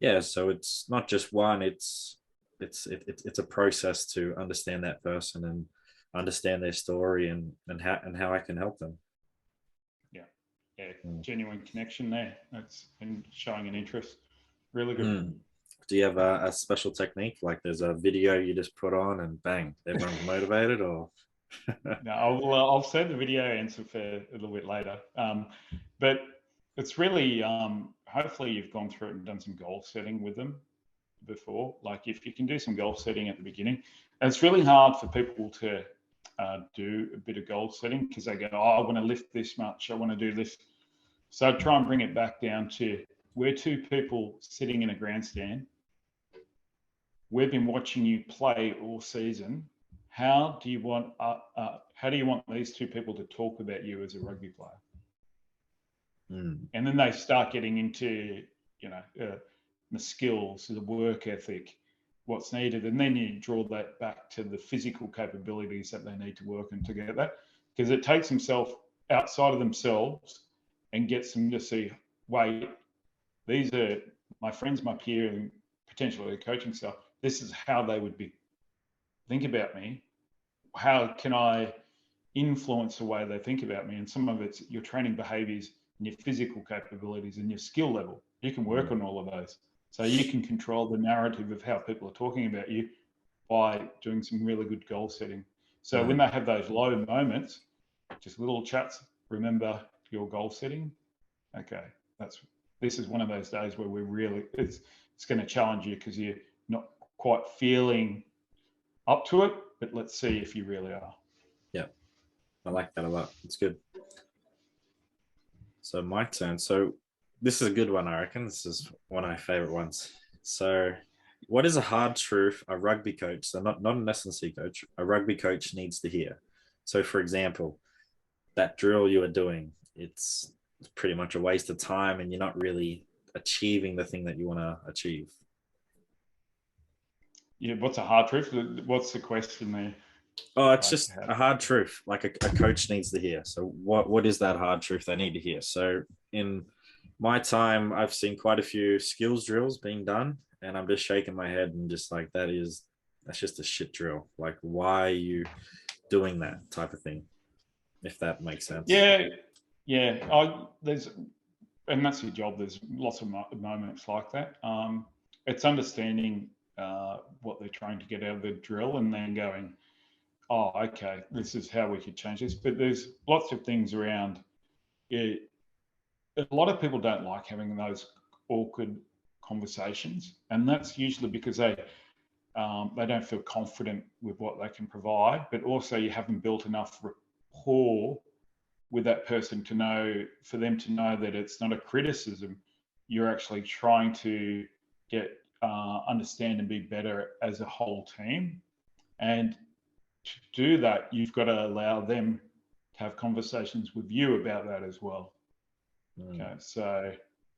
yeah, so it's not just one, it's a process to understand that person and understand their story and how I can help them. Yeah, genuine connection there. That's and showing an interest. Really good. Do you have a special technique? Like there's a video you just put on and bang, everyone's motivated, or? No, I'll save the video answer for a little bit later. But it's really, hopefully you've gone through it and done some goal setting with them before. Like if you can do some goal setting at the beginning, and it's really hard for people to do a bit of goal setting because they go, oh, I want to lift this much, I want to do this. So I try and bring it back down to, we're two people sitting in a grandstand. We've been watching you play all season. How do you want these two people to talk about you as a rugby player? And then they start getting into, the skills, the work ethic, what's needed. And then you draw that back to the physical capabilities that they need to work on to get that. Because it takes themselves outside of themselves and gets them to see, wait, these are my friends, my peer, and potentially coaching staff. This is how they would think about me. How can I influence the way they think about me? And some of it's your training behaviors and your physical capabilities and your skill level. You can work on all of those. So you can control the narrative of how people are talking about you by doing some really good goal setting. So when they have those low moments, just little chats, remember your goal setting. Okay, this is one of those days where it's going to challenge you because you're not quite feeling up to it, but let's see if you really are. Yeah, I like that a lot. It's good. So my turn. So this is a good one, I reckon. This is one of my favorite ones. So what is a hard truth a rugby coach, so not an S&C coach, a rugby coach needs to hear? So for example, that drill you are doing, it's pretty much a waste of time and you're not really achieving the thing that you want to achieve. Yeah, what's a hard truth? What's the question there? Oh, it's just a hard truth, like a coach needs to hear. So what is that hard truth they need to hear? So in my time, I've seen quite a few skills drills being done, and I'm just shaking my head and just like, that's just a shit drill. Like, why are you doing that type of thing? If that makes sense. Yeah. And that's your job. There's lots of moments like that. It's understanding what they're trying to get out of the drill and then going, oh, okay, this is how we could change this. But there's lots of things around it. A lot of people don't like having those awkward conversations, and that's usually because they don't feel confident with what they can provide, but also you haven't built enough rapport with that person for them to know that it's not a criticism. You're actually trying to get understand and be better as a whole team. And to do that, you've got to allow them to have conversations with you about that as well. Okay, so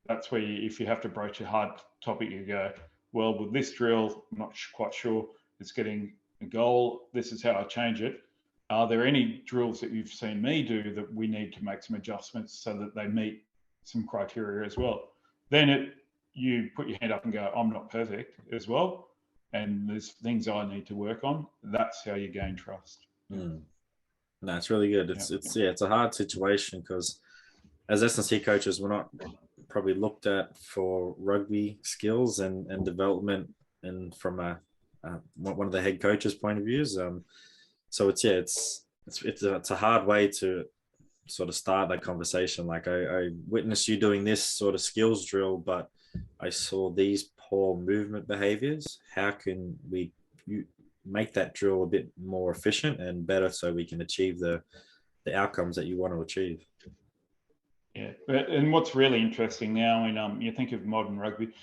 that's where if you have to broach a hard topic, you go, well, with this drill, I'm not quite sure it's getting a goal. This is how I change it. Are there any drills that you've seen me do that we need to make some adjustments so that they meet some criteria as well? Then you put your hand up and go, I'm not perfect as well, and there's things I need to work on. That's how you gain trust. No, it's really good. It's a hard situation because as S&C coaches, we're not probably looked at for rugby skills and development, and from one of the head coaches' point of views. So it's a hard way to sort of start that conversation. Like I witnessed you doing this sort of skills drill, but I saw these poor movement behaviors. How can you make that drill a bit more efficient and better so we can achieve the outcomes that you want to achieve? Yeah, and what's really interesting now, when you think of modern rugby,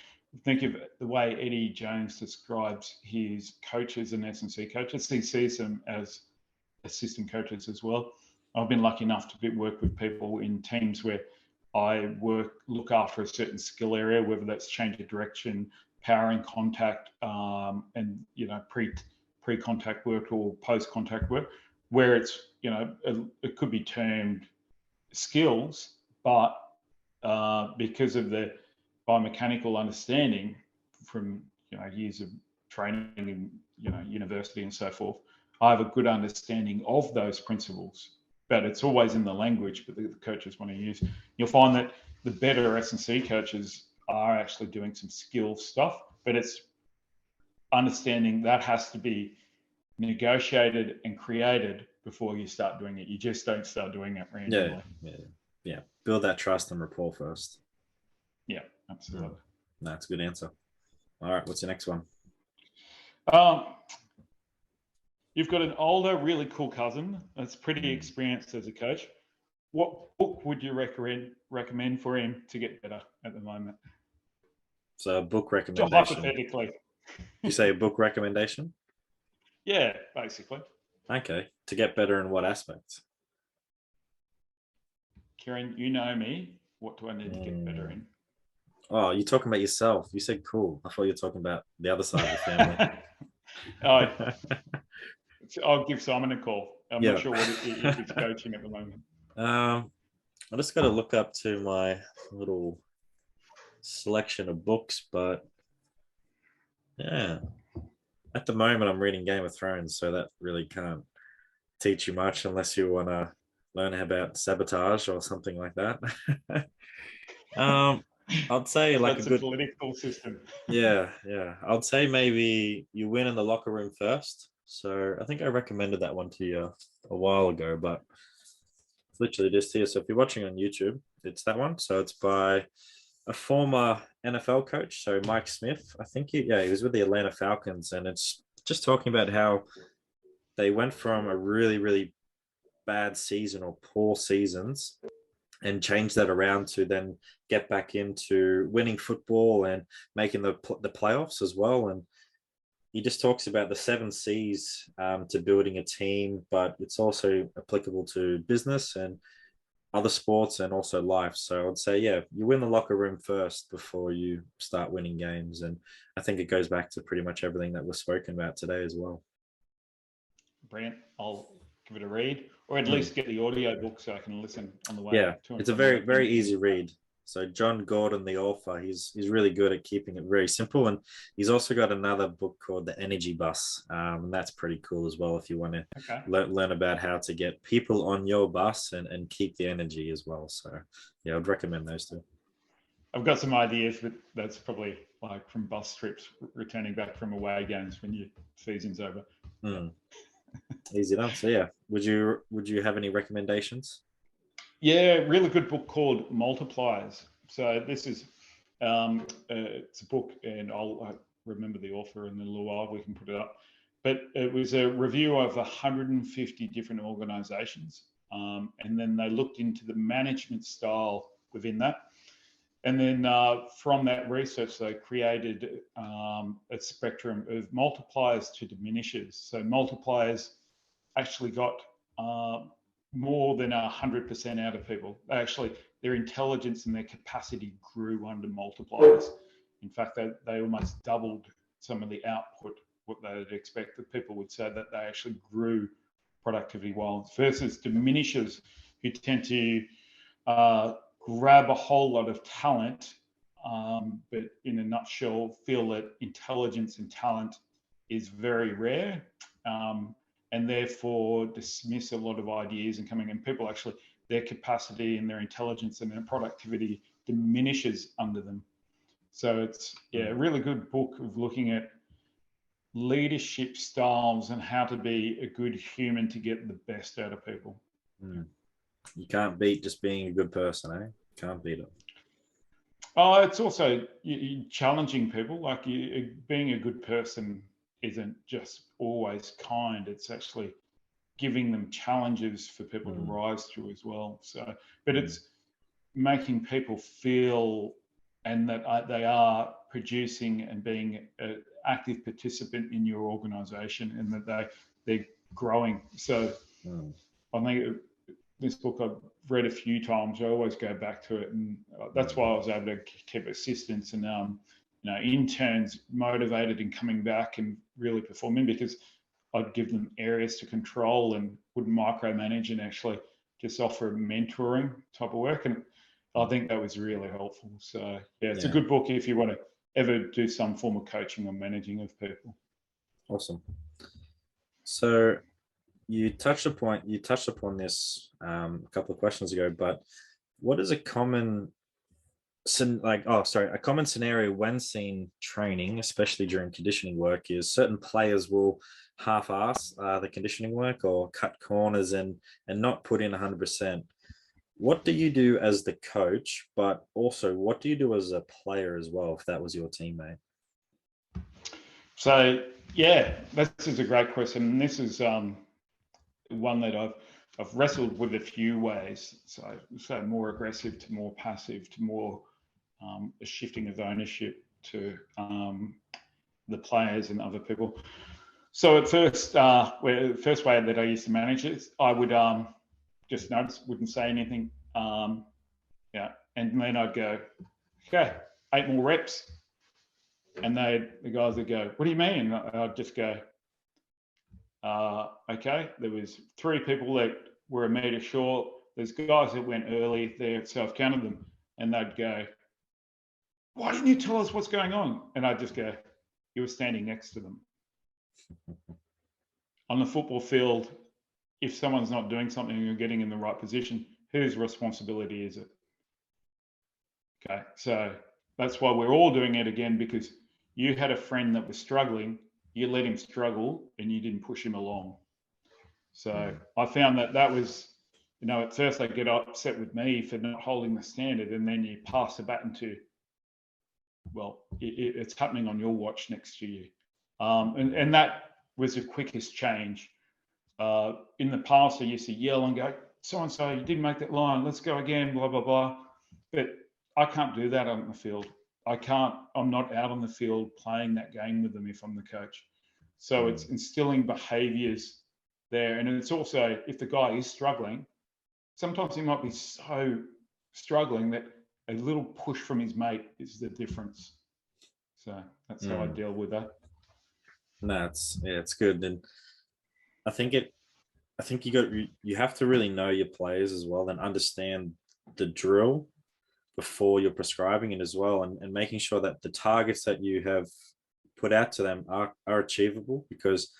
think of the way Eddie Jones describes his coaches and S&C coaches. He sees them as assistant coaches as well. I've been lucky enough to work with people in teams where I look after a certain skill area, whether that's change of direction, power and contact, and pre-contact work or post-contact work, where it's it could be termed skills, but because of the biomechanical understanding from years of training in university and so forth, I have a good understanding of those principles. But it's always in the language that the coaches want to use. You'll find that the better S&C coaches are actually doing some skill stuff, but it's understanding that has to be negotiated and created before you start doing it. You just don't start doing it randomly. Yeah. Build that trust and rapport first. Yeah, absolutely. That's a good answer. All right, what's the next one? You've got an older, really cool cousin that's pretty experienced as a coach. What book would you recommend for him to get better at the moment? So a book recommendation. So hypothetically. You say a book recommendation? Yeah, basically. Okay. To get better in what aspects? Kieren, you know me. What do I need to get better in? Oh, you're talking about yourself. You said cool. I thought you were talking about the other side of the family. I'll give Simon a call. I'm not sure if he's coaching at the moment. I just got to look up to my little selection of books, but yeah, at the moment I'm reading Game of Thrones, so that really can't teach you much unless you want to learn about sabotage or something like that. I'd say like that's a good political system. Yeah. I'd say maybe you win in the locker room first. So I think I recommended that one to you a while ago, but it's literally just here. So if you're watching on YouTube, it's that one. So it's by a former NFL coach, so Mike Smith. I think he was with the Atlanta Falcons, and it's just talking about how they went from a really, really bad season or poor seasons and change that around to then get back into winning football and making the playoffs as well. And he just talks about the 7 C's to building a team, but it's also applicable to business and other sports and also life. So I'd say, you win the locker room first before you start winning games. And I think it goes back to pretty much everything that was spoken about today as well. Brilliant. I'll give it a read, or at least get the audio book so I can listen on the way. Yeah, it's a very, very easy read. So John Gordon, the author, he's really good at keeping it very simple. And he's also got another book called The Energy Bus. And that's pretty cool as well if you want to learn about how to get people on your bus and keep the energy as well. So yeah, I'd recommend those two. I've got some ideas, but that's probably like from bus trips, returning back from away games when your season's over. Easy enough. So yeah, would you have any recommendations? Yeah, really good book called Multipliers. So this is it's a book, and I'll remember the author in a little while. We can put it up, but it was a review of 150 different organisations, and then they looked into the management style within that, and then from that research they created a spectrum of multipliers to diminishers. So multipliers actually got more than 100% out of people. Their intelligence and their capacity grew under multipliers. In fact, they almost doubled some of the output, what they'd expect. That people would say that they actually grew productivity while versus diminishers, who tend to grab a whole lot of talent, but in a nutshell, feel that intelligence and talent is very rare. And therefore dismiss a lot of ideas and people actually, their capacity and their intelligence and their productivity diminishes under them. So it's a really good book of looking at leadership styles and how to be a good human to get the best out of people. You can't beat just being a good person, eh? Can't beat it. Oh, it's also you challenging people. Like being a good person isn't just always kind. It's actually giving them challenges for people to rise through as well. So, but it's making people feel and that they are producing and being an active participant in your organisation, and that they're growing. So, I think this book I've read a few times. I always go back to it, and that's why I was able to keep assistants and interns motivated and coming back and really performing, because I'd give them areas to control and wouldn't micromanage and actually just offer mentoring type of work. And I think that was really helpful. So it's a good book if you want to ever do some form of coaching or managing of people. Awesome. So you touched upon this a couple of questions ago, but what is a common scenario when seen training, especially during conditioning work, is certain players will half-ass the conditioning work or cut corners and not put in 100%. What do you do as the coach, but also what do you do as a player as well, if that was your teammate? So this is a great question, and this is one that I've wrestled with a few ways. So more aggressive to more passive to more a shifting of ownership to the players and other people. So at first, the first way that I used to manage it, I would just notice, wouldn't say anything, and then I'd go, okay, 8 more reps, and the guys would go, what do you mean? And I'd just go, okay, there was 3 people that were a metre short. There's guys that went early there, so I've counted them, and they'd go, why didn't you tell us what's going on? And I'd just go, you were standing next to them. On the football field, if someone's not doing something and you're getting in the right position, whose responsibility is it? Okay, so that's why we're all doing it again, because you had a friend that was struggling, you let him struggle and you didn't push him along. So I found that was, at first they get upset with me for not holding the standard, and then you pass the baton to, well, it's happening on your watch next to you. And that was the quickest change. In the past, I used to yell and go, so-and-so, you didn't make that line, let's go again, blah, blah, blah. But I can't do that on the field. I'm not out on the field playing that game with them if I'm the coach. So it's instilling behaviors there. And it's also, if the guy is struggling, sometimes he might be so struggling that a little push from his mate is the difference. So that's how I deal with that. No, it's good. And I think you have to really know your players as well and understand the drill before you're prescribing it as well, and making sure that the targets that you have put out to them are achievable. Because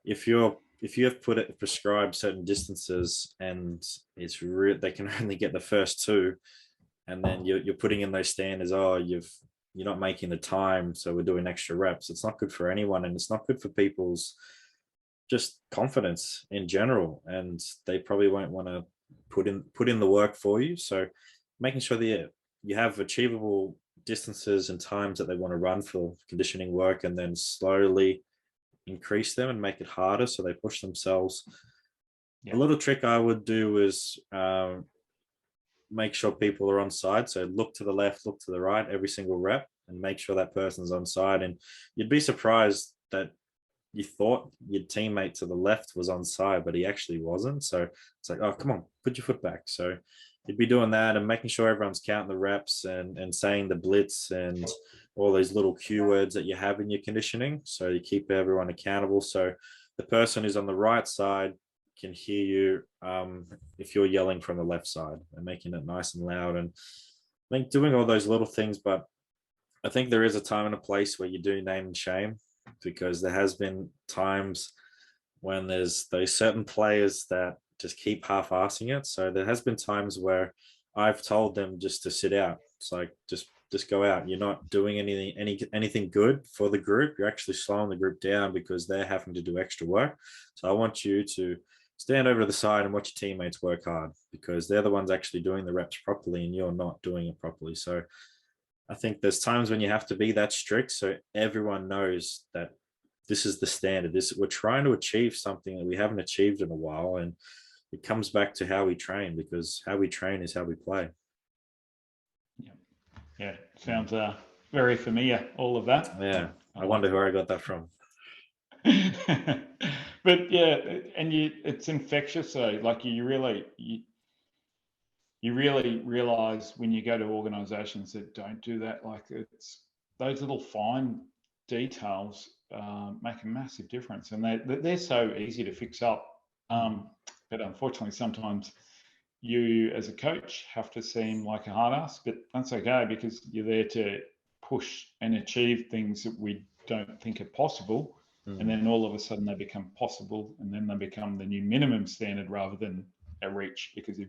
if you have prescribed certain distances and they can only get the first 2, and then you're putting in those standards, you're not making the time, so we're doing extra reps. It's not good for anyone, and it's not good for people's just confidence in general, and they probably won't want to put in the work for you. So making sure that you have achievable distances and times that they want to run for conditioning work, and then slowly increase them and make it harder so they push themselves. A little trick I would do is make sure people are on side. So look to the left, look to the right, every single rep, and make sure that person's on side. And you'd be surprised that you thought your teammate to the left was on side, but he actually wasn't. So it's like, oh, come on, put your foot back. So you'd be doing that and making sure everyone's counting the reps and saying the blitz and all those little cue words that you have in your conditioning. So you keep everyone accountable. So the person who's on the right side can hear you if you're yelling from the left side, and making it nice and loud, and I think doing all those little things. But I think there is a time and a place where you do name and shame, because there has been times when there's those certain players that just keep half-assing it. So there has been times where I've told them just to sit out, It's like just go out. You're not doing anything good for the group. You're actually slowing the group down because they're having to do extra work. So I want you to stand over to the side and watch your teammates work hard, because they're the ones actually doing the reps properly and you're not doing it properly. So I think there's times when you have to be that strict so everyone knows that this is the standard. We're trying to achieve something that we haven't achieved in a while, and it comes back to how we train, because how we train is how we play. Yeah, sounds very familiar, all of that. Yeah, I wonder where I got that from. But yeah, and it's infectious. So like you really realize when you go to organizations that don't do that, like it's those little fine details make a massive difference, and they're so easy to fix up. But unfortunately, sometimes you as a coach have to seem like a hard ass, but that's okay, because you're there to push and achieve things that we don't think are possible. And then all of a sudden they become possible, and then they become the new minimum standard rather than a reach, because you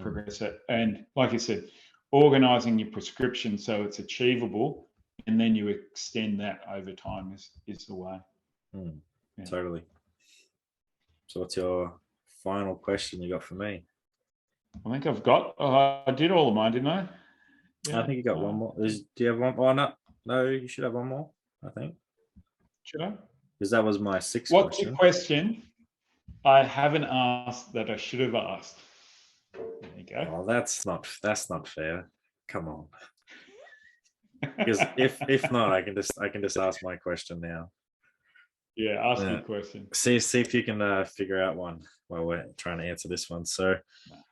progress it. And like you said, organizing your prescription so it's achievable, and then you extend that over time is the way. Yeah. Totally. So what's your final question you got for me? I think I've got, I did all of mine, didn't I? Yeah. I think you got one more. Do you have one more? Oh, no, you should have one more, I think. Should I? Because that was my sixth What's question. the question I haven't asked that I should have asked? There you go. Oh, that's not fair. Come on. Because if not, I can just ask my question now. Yeah, ask your question. See if you can figure out one while we're trying to answer this one. So,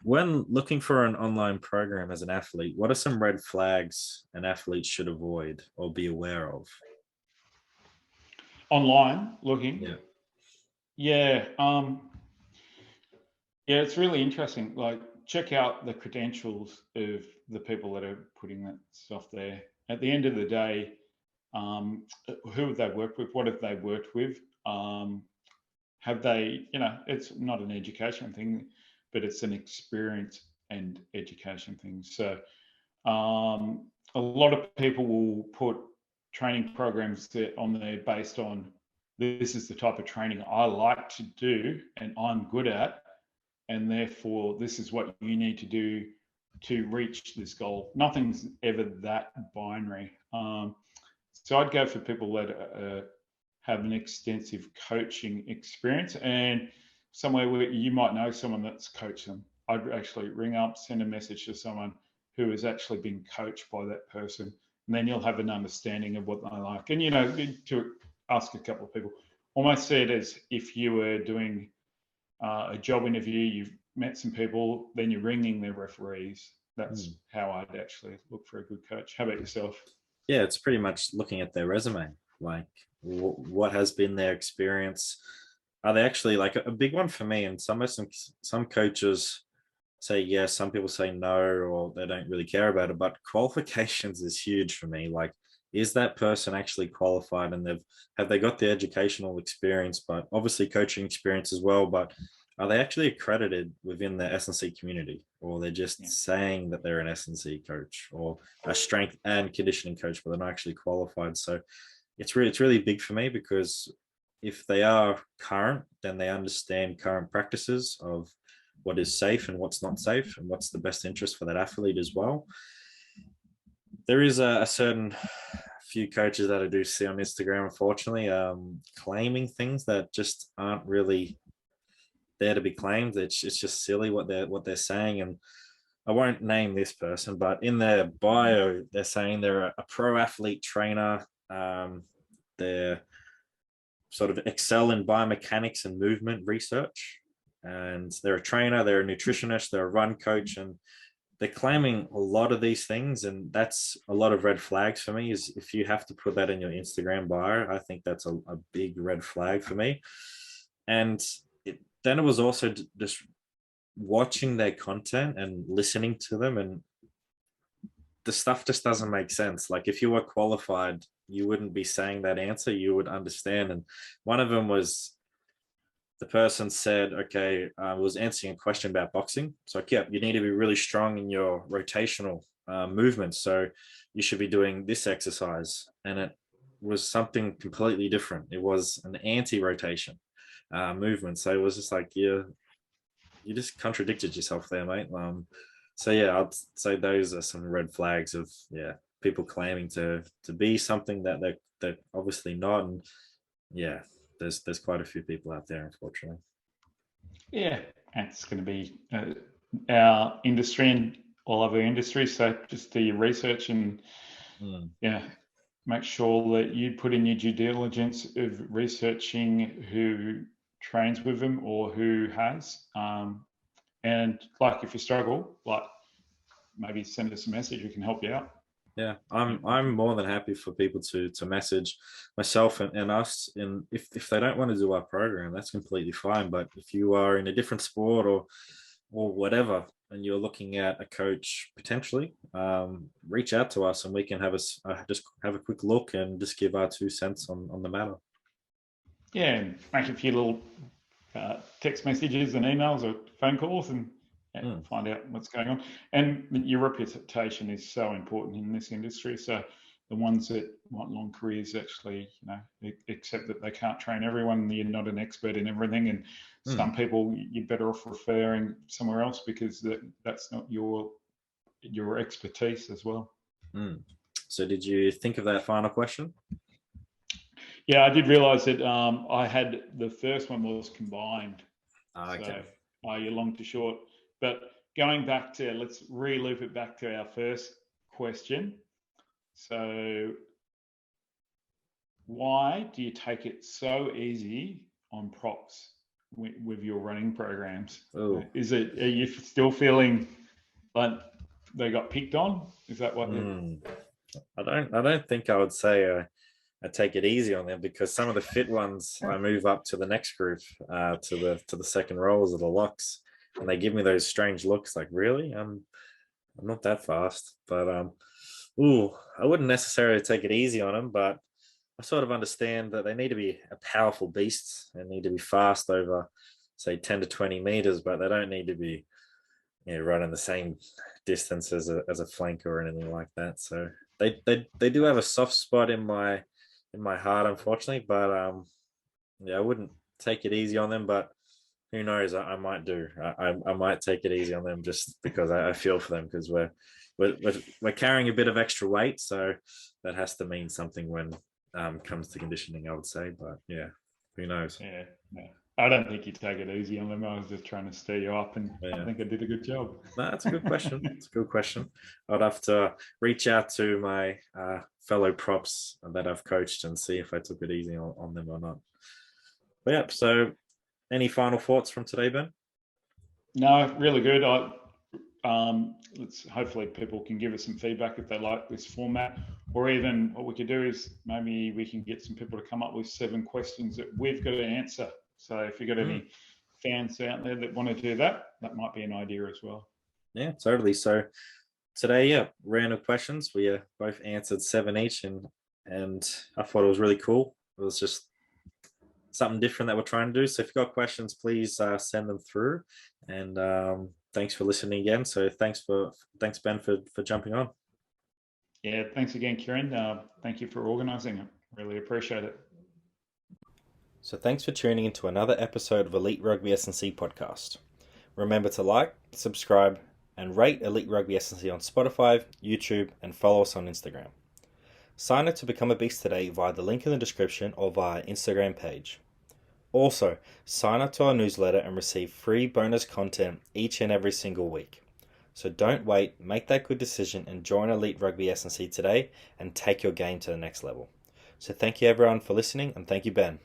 when looking for an online program as an athlete, what are some red flags an athlete should avoid or be aware of? Online looking? Yeah. Yeah, it's really interesting. Like, check out the credentials of the people that are putting that stuff there. At the end of the day, who have they worked with? What have they worked with? Have they, it's not an education thing, but it's an experience and education thing. So a lot of people will put training programs on there based on, this is the type of training I like to do and I'm good at, and therefore this is what you need to do to reach this goal. Nothing's ever that binary. So I'd go for people that have an extensive coaching experience, and somewhere where you might know someone that's coached them. I'd actually ring up, send a message to someone who has actually been coached by that person, and then you'll have an understanding of what they like. And, to ask a couple of people, almost see it as if you were doing a job interview, you've met some people, then you're ringing their referees. That's how I'd actually look for a good coach. How about yourself? Yeah, it's pretty much looking at their resume, like what has been their experience. Are they actually, like, a big one for me? And some coaches say yes, some people say no, or they don't really care about it. But qualifications is huge for me. Like, is that person actually qualified, and have they got the educational experience, but obviously coaching experience as well? But are they actually accredited within the S&C community, or they're just saying that they're an S&C coach or a strength and conditioning coach, but they're not actually qualified? So it's really big for me, because if they are current, then they understand current practices of what is safe and what's not safe, and what's the best interest for that athlete as well. There is a certain few coaches that I do see on Instagram, unfortunately, claiming things that just aren't really there to be claimed. It's just silly what they're saying. And I won't name this person, but in their bio, they're saying they're a pro athlete trainer. They're sort of excel in biomechanics and movement research, and they're a trainer, they're a nutritionist, they're a run coach, and they're claiming a lot of these things. And that's a lot of red flags for me. Is if you have to put that in your Instagram bio, I think that's a big red flag for me. And then it was also just watching their content and listening to them, and the stuff just doesn't make sense. Like, if you were qualified, you wouldn't be saying that answer. You would understand. And one of them was, the person said, okay, I was answering a question about boxing. So, yeah, you need to be really strong in your rotational movements. So you should be doing this exercise. And it was something completely different. It was an anti-rotation movement. So it was just like, you just contradicted yourself there, mate. So yeah, I'd say those are some red flags of people claiming to be something that they're obviously not. And yeah, there's quite a few people out there, unfortunately. Yeah, it's going to be our industry and all other industries. So just do your research and make sure that you put in your due diligence of researching who trains with them or who has. And like if you struggle, like maybe send us a message. We can help you out. Yeah, I'm more than happy for people to message myself and us. And if they don't want to do our program, that's completely fine. But if you are in a different sport or whatever, and you're looking at a coach potentially, reach out to us and we can just have a quick look and just give our 2 cents on the matter. Yeah, and make a few little text messages and emails or phone calls and find out what's going on. And your reputation is so important in this industry. So the ones that want long careers actually, accept that they can't train everyone. You're not an expert in everything, and some people you're better off referring somewhere else because that's not your expertise as well. So did you think of that final question? Yeah, I did realise that I had the first one was combined. Okay. So you're long to short. But going back to, let's re-loop it back to our first question. So why do you take it so easy on props with your running programs? Oh. Are you still feeling like they got picked on? Is that what? I don't think I would say I take it easy on them, because some of the fit ones I move up to the next group, to the second rows of the locks, and they give me those strange looks like, really? I'm not that fast. But I wouldn't necessarily take it easy on them, but I sort of understand that they need to be a powerful beast and need to be fast over, say, 10 to 20 meters, but they don't need to be running the same distance as a flanker or anything like that. So they do have a soft spot in my heart, unfortunately, but I wouldn't take it easy on them, but who knows? I might do. I might take it easy on them just because I feel for them, because we're carrying a bit of extra weight, so that has to mean something when comes to conditioning, I would say. But yeah, who knows? Yeah, no, I don't think you take it easy on them. I was just trying to stir you up, and I think I did a good job. No, that's a good question. It's a good question. I'd have to reach out to my fellow props that I've coached and see if I took it easy on them or not. But yeah, so any final thoughts from today, Ben? No, really good. Hopefully people can give us some feedback if they like this format, or even what we could do is maybe we can get some people to come up with 7 questions that we've got to answer. So if you've got any fans out there that want to do that might be an idea as well. Yeah, totally. So today, random questions. We both answered 7 each, and I thought it was really cool. It was just something different that we're trying to do. So if you've got questions, please send them through. And thanks for listening again. So thanks Ben for jumping on. Yeah, thanks again, Kieren. Thank you for organising it. Really appreciate it. So thanks for tuning into another episode of Elite Rugby SandC podcast. Remember to like, subscribe, and rate Elite Rugby SandC on Spotify, YouTube, and follow us on Instagram. Sign up to become a beast today via the link in the description or via Instagram page. Also, sign up to our newsletter and receive free bonus content each and every single week. So don't wait, make that good decision and join Elite Rugby SandC today and take your game to the next level. So thank you everyone for listening, and thank you, Ben.